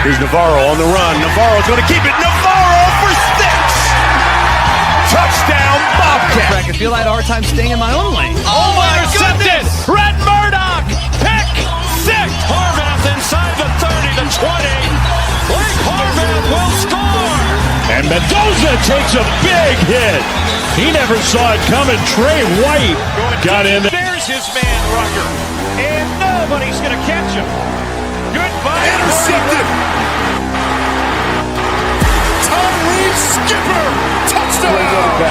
Here's Navarro on the run. Navarro's going to keep it. Navarro for 6. Touchdown, Bobcats. I feel I had a hard time staying in my own lane. Oh my goodness! Brett Murdoch, pick 6. Harvath inside the 30, the 20. Blake Harvath will score. And Mendoza takes a big hit. He never saw it coming. Trey White got in there. There's his man, Rucker. And nobody's going to catch him. Goodbye. Intercepted. Tyree Skipper. Touchdown.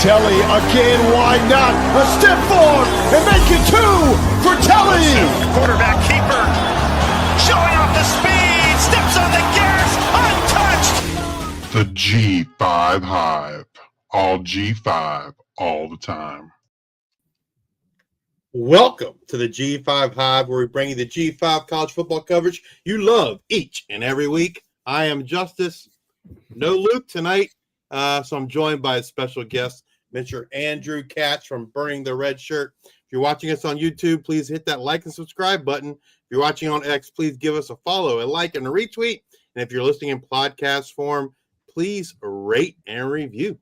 Telly again, why not? A step forward and make it 2 for Telly. Quarterback keeper showing off the speed, steps on the gas, untouched. The G5 Hive. All G5, all the time. Welcome to the G5 Hive, where we bring you the G5 college football coverage you love each and every week. I am Justice. No Luke tonight, so I'm joined by a special guest, Mr. Andrew Katz from Burning the Red Shirt. If you're watching us on YouTube, please hit that like and subscribe button. If you're watching on X, please give us a follow, a like, and a retweet. And if you're listening in podcast form, please rate and review.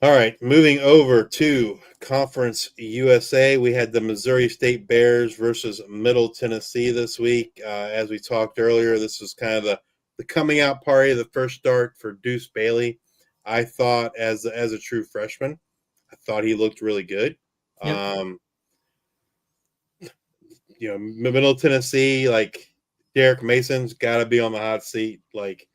All right, moving over to Conference USA, we had the Missouri State Bears versus Middle Tennessee this week. As we talked earlier, this was kind of the coming out party, the first start for Deuce Bailey. I thought as a true freshman, I thought he looked really good. Yep. Middle Tennessee, like Derek Mason's got to be on the hot seat. Like,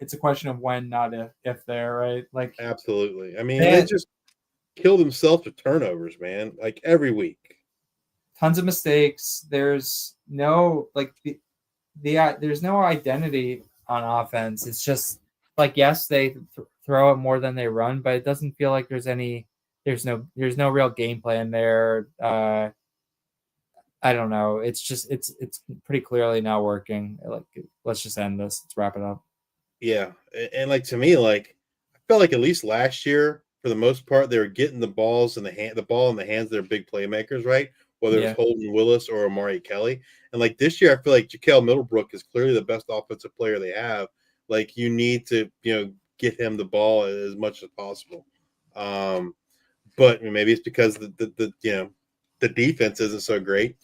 it's a question of when, not if they're right. Like, absolutely. I mean, they just killed themselves with turnovers, man. Like every week, tons of mistakes. There's no there's no identity on offense. It's just like, yes, they throw it more than they run, but it doesn't feel like there's no real game plan there. I don't know. It's just it's pretty clearly not working. Like, let's just end this. Let's wrap it up. Yeah, and like, to me, like, I felt like at least last year, for the most part, they were getting the ball in the hands of their big playmakers, right? Whether it's Holden Willis or Amari Kelly. And like this year, I feel like Jaquel Middlebrook is clearly the best offensive player they have. Like, you need to, get him the ball as much as possible. But maybe it's because the defense isn't so great,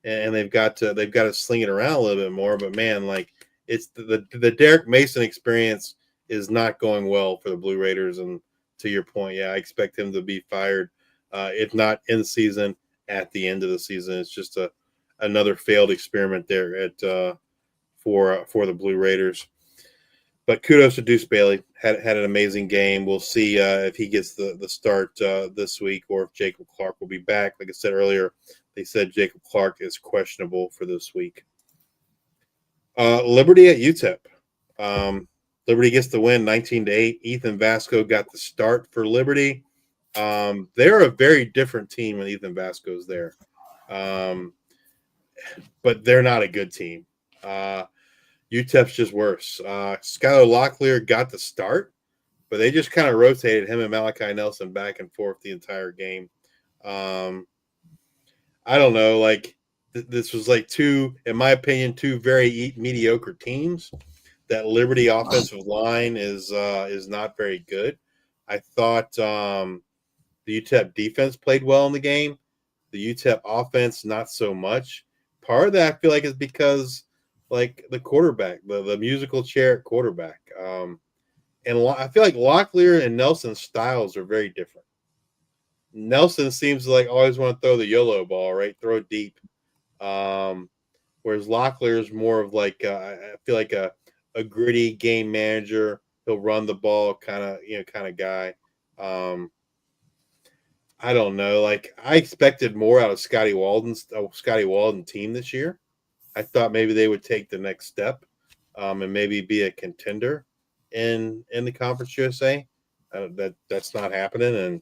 and they've got to sling it around a little bit more. But man, like, it's the Derek Mason experience is not going well for the Blue Raiders. And to your point, I expect him to be fired, if not in season, at the end of the season. It's just another failed experiment there at for the Blue Raiders. But kudos to Deuce Bailey. Had an amazing game. We'll see if he gets the start this week, or if Jacob Clark will be back. Like I said earlier, they said Jacob Clark is questionable for this week. Liberty at UTEP. Liberty gets the win 19-8. Ethan Vasco got the start for Liberty. They're a very different team when Ethan Vasco's there. But they're not a good team. UTEP's just worse. Skylar Locklear got the start, but they just kind of rotated him and Malachi Nelson back and forth the entire game. I don't know. Like, this was like in my opinion, two very mediocre teams. That Liberty offensive line is not very good. I thought the UTEP defense played well in the game. The UTEP offense, not so much. Part of that, I feel like, is because, like, the quarterback, the musical chair at quarterback. And I feel like Locklear and Nelson's styles are very different. Nelson seems to, like, always want to throw the YOLO ball, right? Throw it deep. Whereas Locklear is more of like, I feel like a gritty game manager. He'll run the ball kind of guy. I don't know. Like, I expected more out of Scotty Walden team this year. I thought maybe they would take the next step, and maybe be a contender in the Conference USA. That's not happening. And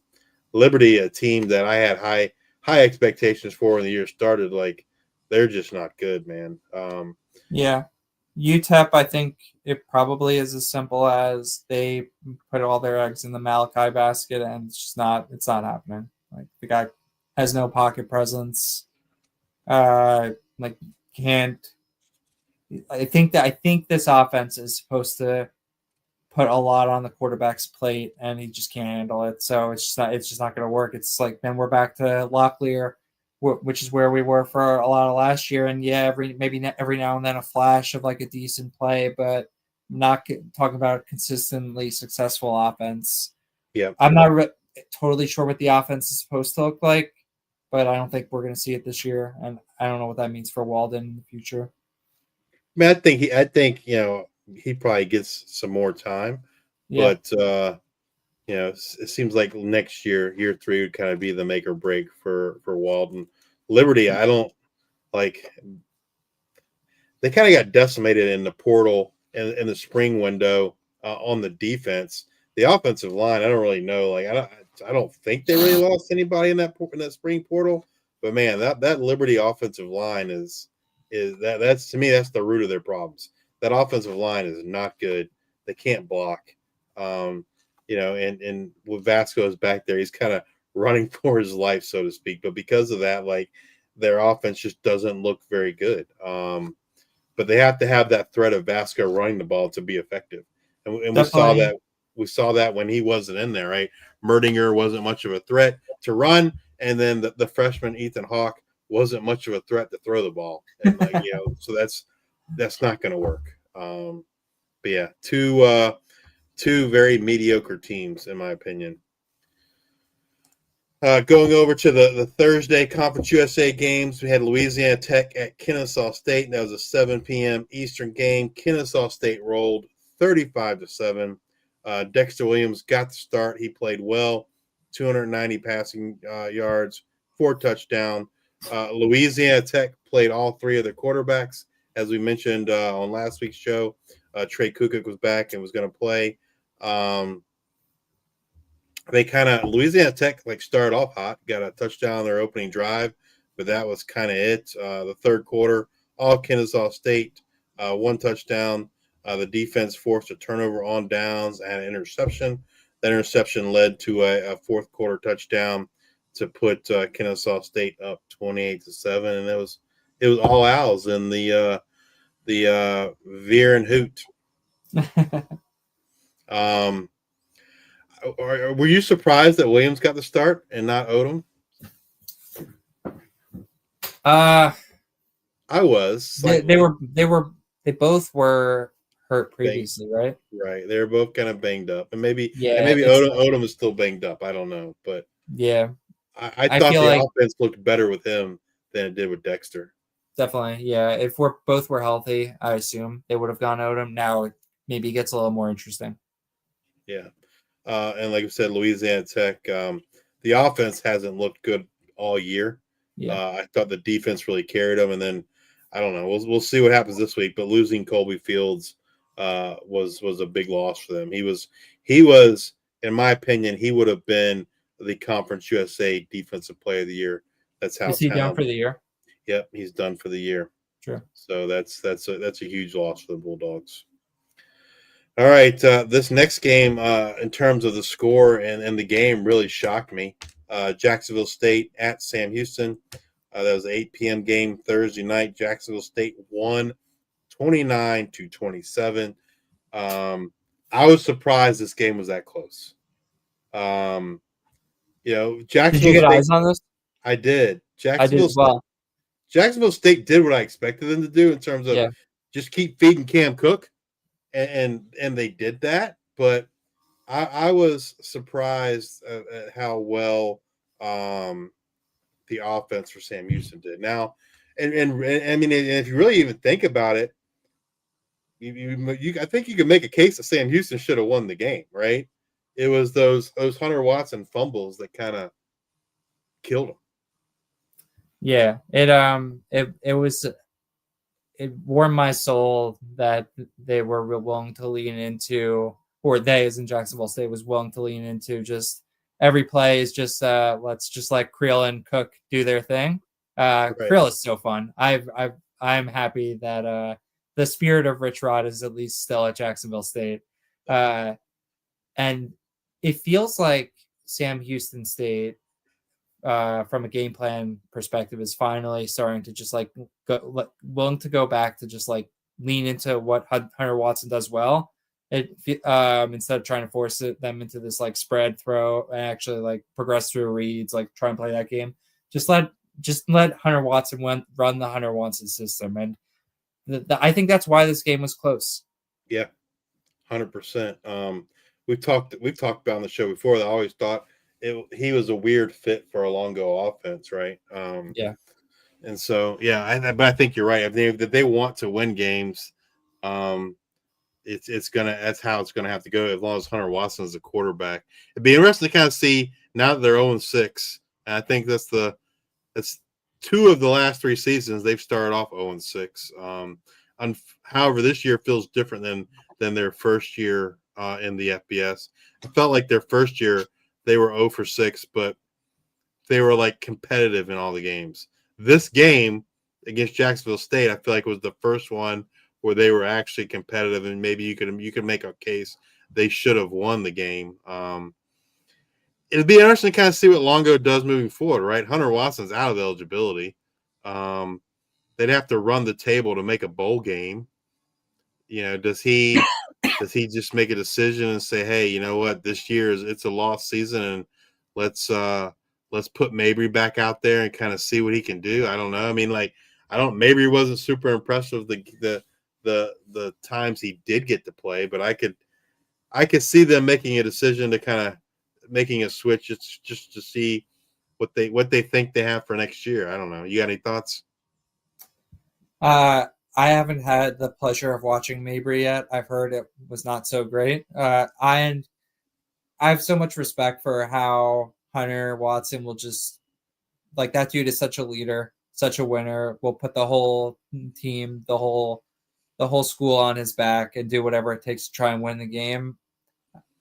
Liberty, a team that I had high expectations for when the year started, like, they're just not good, man. UTEP, I think it probably is as simple as they put all their eggs in the Malachi basket, and it's not happening. Like, the guy has no pocket presence. Like can't. I think this offense is supposed to put a lot on the quarterback's plate, and he just can't handle it. So it's just not going to work. It's like then we're back to Locklear, which is where we were for a lot of last year. And yeah, every now and then a flash of like a decent play, but not talking about a consistently successful offense. Yeah, I'm not totally sure what the offense is supposed to look like, but I don't think we're going to see it this year, and I don't know what that means for Walden in the future. I mean, I think he probably gets some more time, but it seems like next year 3 would kind of be the make or break for Walden. Liberty, I don't like. They kind of got decimated in the portal and in the spring window on the defense. The offensive line, I don't really know. Like I don't think they really lost anybody in that spring portal. But man, that Liberty offensive line that's to me that's the root of their problems. That offensive line is not good. They can't block. And with Vasquez back there, he's kind of running for his life, so to speak. But because of that, like their offense just doesn't look very good. But they have to have that threat of Vasquez running the ball to be effective. And we saw that. We saw that when he wasn't in there, right? Merdinger wasn't much of a threat to run, and then the freshman Ethan Hawke wasn't much of a threat to throw the ball. And so that's not going to work. But yeah, two very mediocre teams in my opinion. Going over to the Thursday Conference USA games, we had Louisiana Tech at Kennesaw State, and that was a 7 p.m. Eastern game. Kennesaw State rolled 35-7. Dexter Williams got the start. He played well, 290 passing yards, 4 touchdowns. Louisiana Tech played all 3 of their quarterbacks. As we mentioned on last week's show, Trey Kukuk was back and was going to play. Louisiana Tech started off hot, got a touchdown on their opening drive, but that was kind of it. The third quarter, all Kennesaw State, 1 touchdown. The defense forced a turnover on downs and an interception. That interception led to a fourth quarter touchdown to put Kennesaw State up 28-7, and it was all owls in the Veer and Hoot. Were you surprised that Williams got the start and not Odom? I was. They both were hurt previously, right? Right. They were both kind of banged up, and maybe it's Odom is still banged up. I don't know, but yeah, I thought the offense looked better with him than it did with Dexter. Definitely, yeah. If both were healthy, I assume they would have gone Odom. Now it maybe gets a little more interesting. Yeah. And like I said, Louisiana Tech, the offense hasn't looked good all year. Yeah. I thought the defense really carried them, and then I don't know. We'll see what happens this week. But losing Colby Fields was a big loss for them. He was, in my opinion, he would have been the Conference USA Defensive Player of the Year. That's how. Is he done for the year? Yep, he's done for the year. Sure. So that's a huge loss for the Bulldogs. All right, this next game, in terms of the score and the game, really shocked me. Jacksonville State at Sam Houston. That was an 8 p.m. game Thursday night. Jacksonville State won 29-27. I was surprised this game was that close. Jacksonville. Did you get eyes on this? I did. I did as well. Jacksonville State did what I expected them to do in terms of just keep feeding Cam Cook. And they did that, but I was surprised at how well the offense for Sam Houston did. Now, and I mean, if you really even think about it, I think you can make a case that Sam Houston should have won the game, right? It was those Hunter Watson fumbles that kind of killed him. Yeah, it warmed my soul that they were willing to lean into, or they, as in Jacksonville State, was willing to lean into just every play is just let's just let Creel and Cook do their thing. Right. Creel is so fun. I'm happy that the spirit of Rich Rod is at least still at Jacksonville State, and it feels like Sam Houston State from a game plan perspective is finally starting to just like willing to go back to just like lean into what Hunter Watson does well. Instead of trying to force them into this like spread throw and actually like progress through reads, like try and play that game. Just let Hunter Watson run the Hunter Watson system, and I think that's why this game was close. Yeah, 100%. We've talked about on the show before that I always thought he was a weird fit for a Longo offense, right? Yeah. And so, but I think you're right. If they want to win games, that's how it's gonna have to go. As long as Hunter Watson is the quarterback, it'd be interesting to kind of see now that they're 0-6. And I think that's 2 of the last 3 seasons they've started off 0-6. However, this year feels different than their first year in the FBS. It felt like their first year they were 0-6, but they were like competitive in all the games. This game against Jacksonville State, I feel like was the first one where they were actually competitive, and maybe you could make a case they should have won the game. It'd be interesting to kind of see what Longo does moving forward, right? Hunter Watson's out of eligibility. They'd have to run the table to make a bowl game. Does he just make a decision and say, hey, you know what, this year it's a lost season, and let's put Mabry back out there and kind of see what he can do? I don't know. I mean, Mabry wasn't super impressive the times he did get to play, but I could see them making a decision to kind of making a switch just to see what they think they have for next year. I don't know. You got any thoughts? I haven't had the pleasure of watching Mabry yet. I've heard it was not so great. I have so much respect for how Hunter Watson will just like that dude is such a leader, such a winner, will put the whole team, the whole school on his back and do whatever it takes to try and win the game.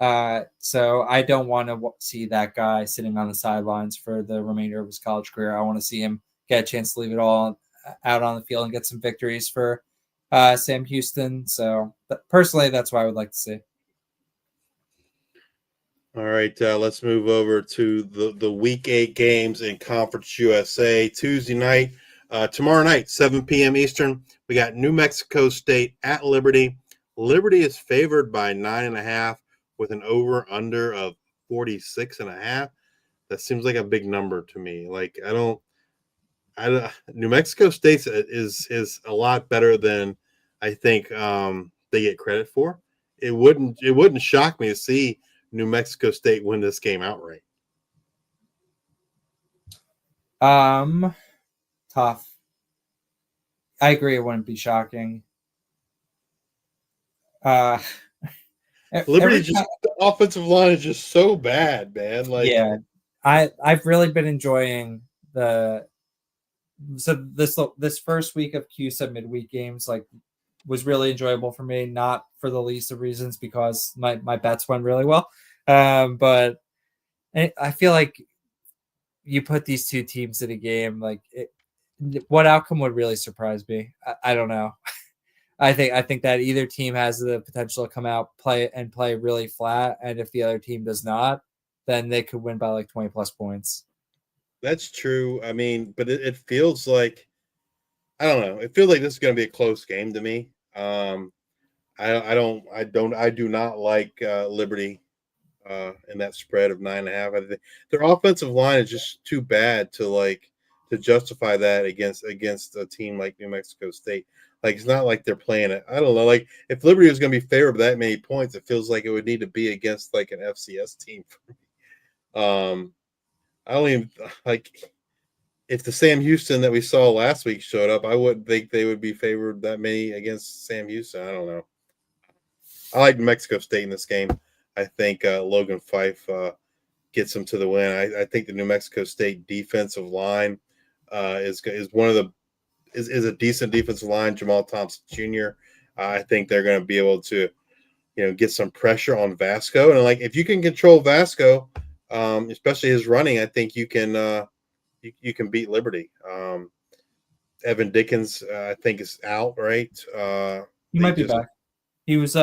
So I don't want to see that guy sitting on the sidelines for the remainder of his college career. I want to see him get a chance to leave it all out on the field and get some victories for Sam Houston. So personally, that's what I would like to see. All right, let's move over to the Week 8 games in Conference USA. Tuesday night, tomorrow night, 7 p.m. Eastern, we got New Mexico State at Liberty. Liberty is favored by 9.5 with an over-under of 46.5. That seems like a big number to me. Like, New Mexico State is a lot better than I think they get credit for. It wouldn't shock me to see New Mexico State win this game outright. Tough. I agree. It wouldn't be shocking. Liberty the offensive line is just so bad, man. Like, yeah, I've really been enjoying this first week of CUSA midweek games. Like, was really enjoyable for me, not for the least of reasons because my bets went really well. But I feel like you put these two teams in a game, like what outcome would really surprise me? I don't know. I think that either team has the potential to come out, play really flat, and if the other team does not, then they could win by like 20 plus points. That's true. I mean, but it feels like, I don't know. It feels like this is going to be a close game to me. I do not like Liberty in that spread of 9.5. I think their offensive line is just too bad to justify that against a team like New Mexico State. Like, it's not like they're playing it. I don't know. Like, if Liberty was going to be favored by that many points, it feels like it would need to be against like an FCS team for me. I don't even like if the Sam Houston that we saw last week showed up, I wouldn't think they would be favored that many against Sam Houston. I don't know. I like New Mexico State in this game. I think Logan Fife gets them to the win. I think the New Mexico State defensive line is a decent defensive line. Jamal Thompson Jr. I think they're going to be able to, get some pressure on Vasco. And like, if you can control Vasco, especially his running, I think you can beat Liberty. Evan Dickens, I think, is out, right? He might be back. He was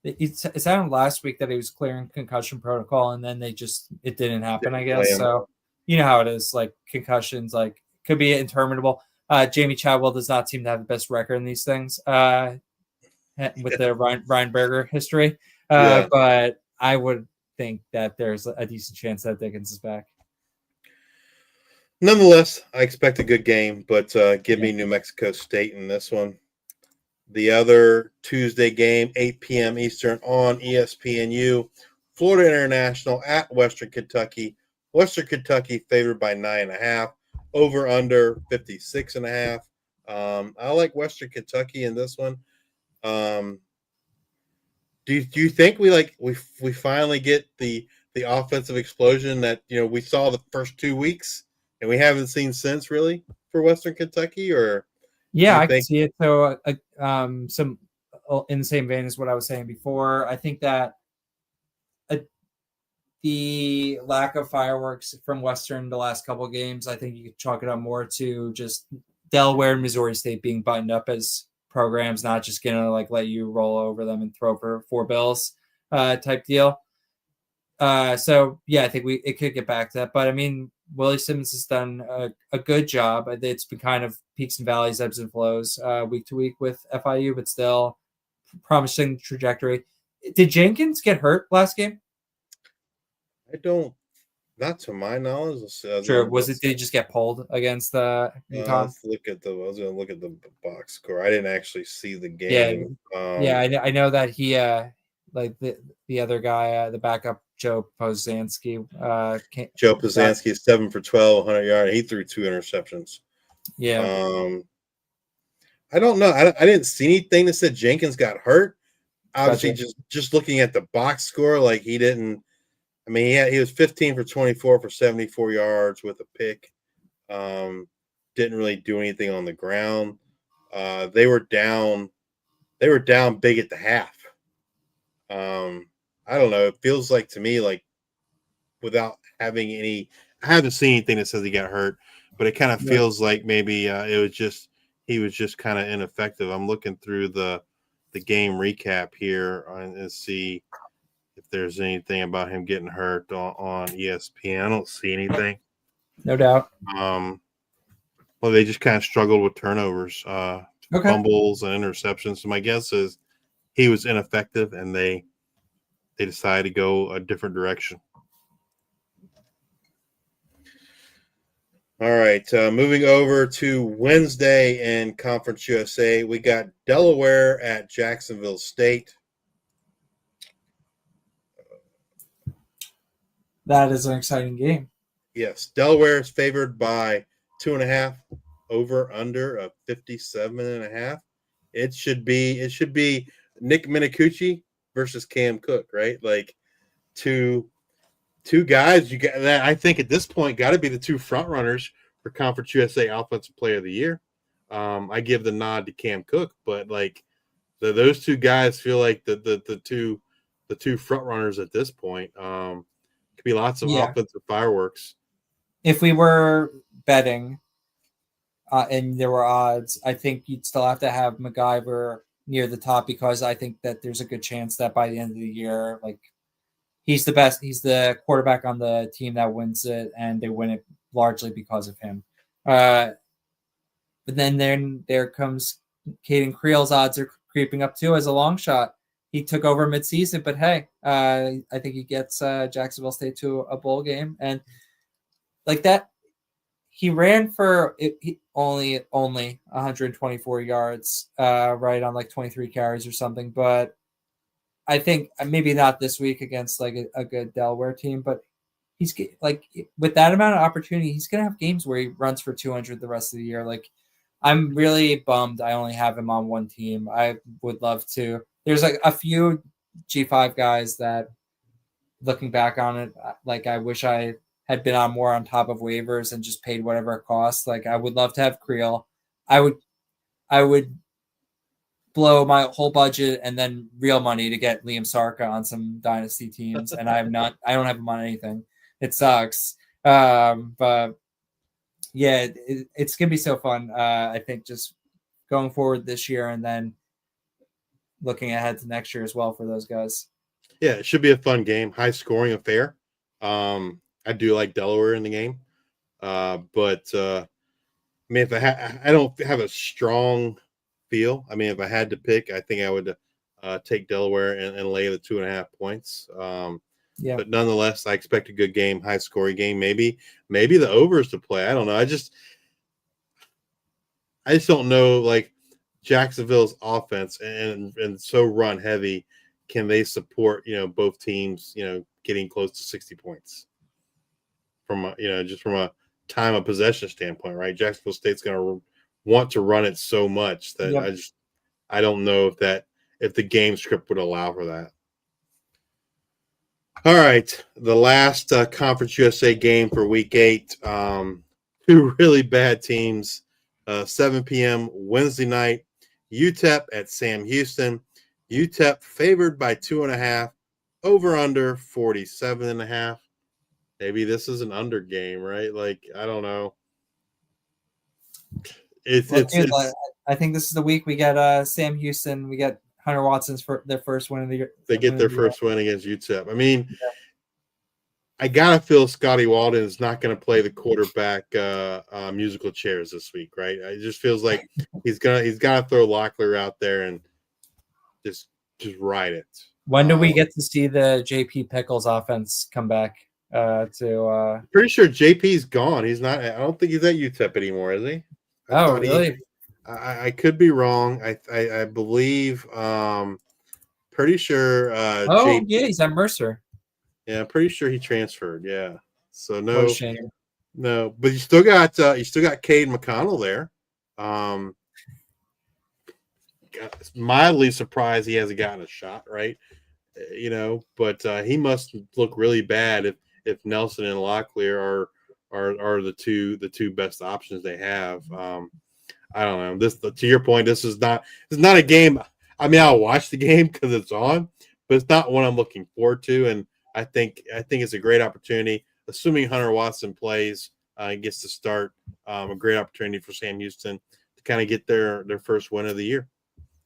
it sounded last week that he was clearing concussion protocol, and then it didn't happen, I guess. So you know how it is, like concussions, like could be interminable. Jamie Chadwell does not seem to have the best record in these things with the Ryan Berger history. But I would think that there's a decent chance that Dickens is back. Nonetheless, I expect a good game, but give me New Mexico State in this one. The other Tuesday game, 8 p.m. Eastern on ESPNU, Florida International at Western Kentucky. Western Kentucky favored by 9.5, over under 56.5. I like Western Kentucky in this one. Do you think we finally get the offensive explosion that we saw the first 2 weeks and we haven't seen since really for Western Kentucky? Or yeah, I can see it. So some in the same vein as what I was saying before, I think that the lack of fireworks from Western the last couple of games, I think you could chalk it up more to just Delaware and Missouri State being buttoned up as programs, not just gonna like let you roll over them and throw for 4 bills type deal. So yeah, I think it could get back to that. But I mean, Willie Simmons has done a good job. It's been kind of peaks and valleys, ebbs and flows week to week with FIU, but still promising trajectory. Did Jenkins get hurt last game? Not to my knowledge. Sure. Did he just get pulled against Utah? I was going to look at the box score. I didn't actually see the game. I know that he like the other guy, the backup Joe Posanski. Joe Posanski is 7 for 12, 100 yards. He threw 2 interceptions. Yeah. I don't know. I didn't see anything that said Jenkins got hurt. Obviously, just looking at the box score, like he didn't. I mean, he was 15 for 24 for 74 yards with a pick. Didn't really do anything on the ground. They were down big at the half. I don't know. It feels like to me, like without having I haven't seen anything that says he got hurt, but it kind of feels like maybe he was just kind of ineffective. I'm looking through the game recap here and see if there's anything about him getting hurt on ESPN. I don't see anything. No doubt. Well, they just kind of struggled with turnovers, fumbles, and interceptions. So my guess is he was ineffective, and they decided to go a different direction. All right, moving over to Wednesday in Conference USA, we got Delaware at Jacksonville State. That is an exciting game. Yes, Delaware is favored by 2.5, over under of 57.5. It should be Nick Minicucci versus Cam Cook, right? Like two guys you got that I think at this point got to be the 2 front runners for Conference USA Offensive Player of the Year. I give the nod to Cam Cook, but like those 2 guys feel like the two front runners at this point. Could be lots of offensive fireworks. If we were betting and there were odds, I think you'd still have to have MacGyver near the top, because I think that there's a good chance that by the end of the year, like he's the best. He's the quarterback on the team that wins it, and they win it largely because of him. But then there comes Caden Creel's odds are creeping up too as a long shot. He took over midseason, but hey, I think he gets Jacksonville State to a bowl game, and like that, he ran for only 124 yards, right on like 23 carries or something. But I think maybe not this week against like a good Delaware team, but he's like with that amount of opportunity, he's gonna have games where he runs for 200 the rest of the year. Like I'm really bummed I only have him on one team. I would love to. There's like a few G5 guys that, looking back on it, like I wish I had been on more on top of waivers and just paid whatever it costs. Like I would love to have Creel. I would blow my whole budget and then real money to get Liam Sarka on some dynasty teams, and I don't have him on anything. It sucks. But yeah, it's gonna be so fun. I think just going forward this year and then looking ahead to next year as well for those guys. Yeah, it should be a fun game, high scoring affair. I do like Delaware in the game. But I mean, if I don't have a strong feel. I mean, if I had to pick, I think I would take Delaware and lay the 2.5 points. Yeah. But nonetheless, I expect a good game, high scoring game. Maybe the overs to play. I don't know. I just don't know. Like Jacksonville's offense and so run heavy, can they support both teams getting close to 60 points from just from a time of possession standpoint, right? Jacksonville State's going to want to run it so much that I don't know if the game script would allow for that. All right, the last Conference USA game for Week 8. Two really bad teams. 7 p.m. Wednesday night. UTEP at Sam Houston. UTEP favored by 2.5. Over under 47.5. Maybe this is an under game, right? Like, I don't know. I think this is the week we get Sam Houston. We get Hunter Watson's for their first win of the year. They get their first win against UTEP. I mean, I gotta feel Scotty Walden is not going to play the quarterback musical chairs this week, right? It just feels like he's got to throw Locklear out there and just ride it. When do we get to see the JP Pickles offense come back? Pretty sure JP's gone. He's not. I don't think he's at UTEP anymore, is he? Oh, really? I could be wrong. I believe. Pretty sure. JP, yeah, he's at Mercer. Yeah, I'm pretty sure he transferred. Yeah. So no, but you still got Cade McConnell there. Mildly surprised he hasn't gotten a shot, right? But he must look really bad if Nelson and Locklear are the two best options they have. I don't know. To your point, this is not a game. I mean, I'll watch the game because it's on, but it's not one I'm looking forward to. And I think it's a great opportunity, assuming Hunter Watson plays and gets to start. A great opportunity for Sam Houston to kind of get their first win of the year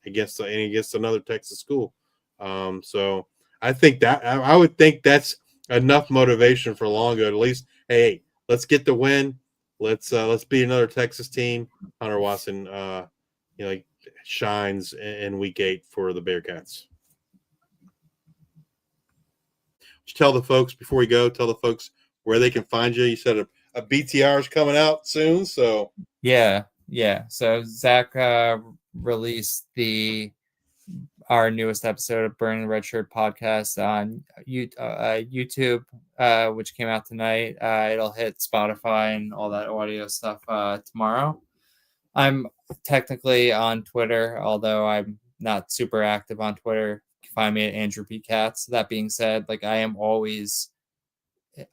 against another Texas school. So I think that I would think that's enough motivation for Longo. At least, hey, let's get the win. Let's beat another Texas team. Hunter Watson, shines in Week 8 for the Bearcats. Just tell the folks before we go. Tell the folks where they can find you. You said a BTR is coming out soon, so yeah. So Zach released our newest episode of Burning the Red Shirt podcast on YouTube, which came out tonight. It'll hit Spotify and all that audio stuff tomorrow. I'm technically on Twitter, although I'm not super active on Twitter. You can find me at Andrew P. Katz. That being said, I am always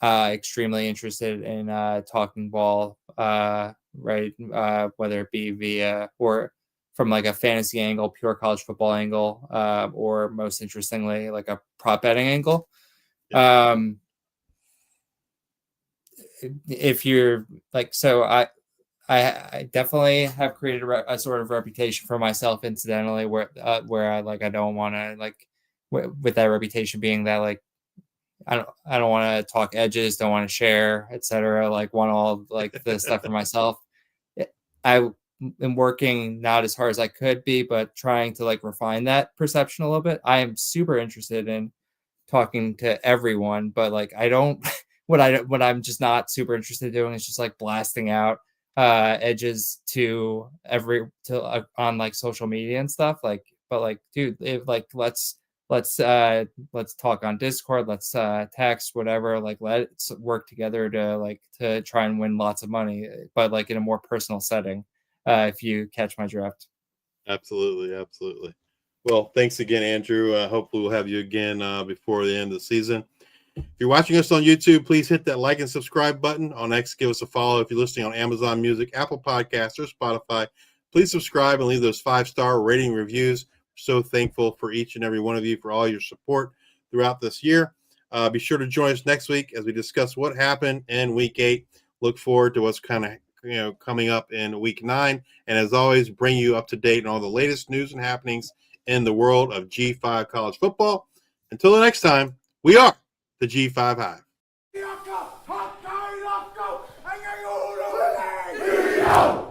extremely interested in talking ball, right? Whether it be via or from a fantasy angle, pure college football angle, or most interestingly, a prop betting angle. Yeah. If you're I definitely have created a sort of reputation for myself incidentally where I don't want to with that reputation being that I don't want to talk edges, don't want to share, etc. Want all the stuff for myself. I am working not as hard as I could be, but trying to refine that perception a little bit. I am super interested in talking to everyone, but I don't. What I'm just not super interested in doing is just blasting out edges on social media and stuff. Dude, if let's talk on Discord, let's text, whatever. Let's work together to try and win lots of money, but in a more personal setting. If you catch my drift. Absolutely. Well, thanks again, Andrew. Hopefully we'll have you again before the end of the season. If you're watching us on YouTube, please hit that like and subscribe button. On X, give us a follow. If you're listening on Amazon Music, Apple Podcasts, or Spotify, please subscribe and leave those 5-star rating reviews. We're so thankful for each and every one of you for all your support throughout this year. Be sure to join us next week as we discuss what happened in Week 8. Look forward to what's kind of coming up in Week 9. And as always, bring you up to date on all the latest news and happenings in the world of G5 college football. Until the next time, we are the G5 Hive. Go!